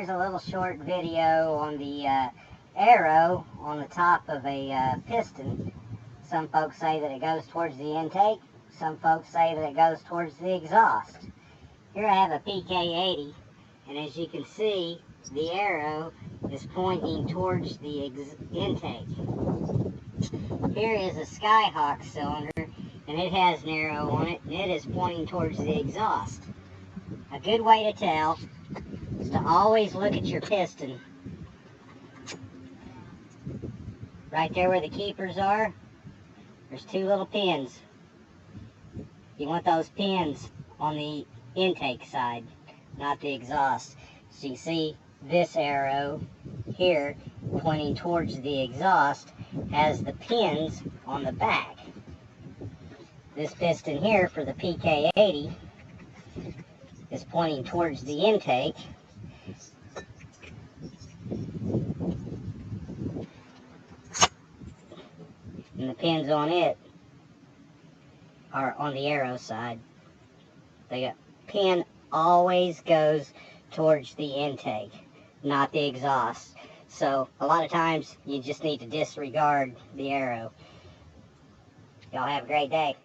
here's a little short video on the arrow on the top of a piston. Some folks say that it goes towards the intake. Some folks say that it goes towards the exhaust. Here I have a PK80, and as you can see, the arrow is pointing towards the intake. Here is a Skyhawk cylinder, and it has an arrow on it, and it is pointing towards the exhaust. A good way to tell is to always look at your piston. Right there where the keepers are, there's two little pins. You want those pins on the intake side, not the exhaust. So you see this arrow here pointing towards the exhaust has the pins on the back. This piston here for the PK80 is pointing towards the intake. And the pins on it are on the arrow side. The pin always goes towards the intake, not the exhaust. So a lot of times you just need to disregard the arrow. Y'all have a great day.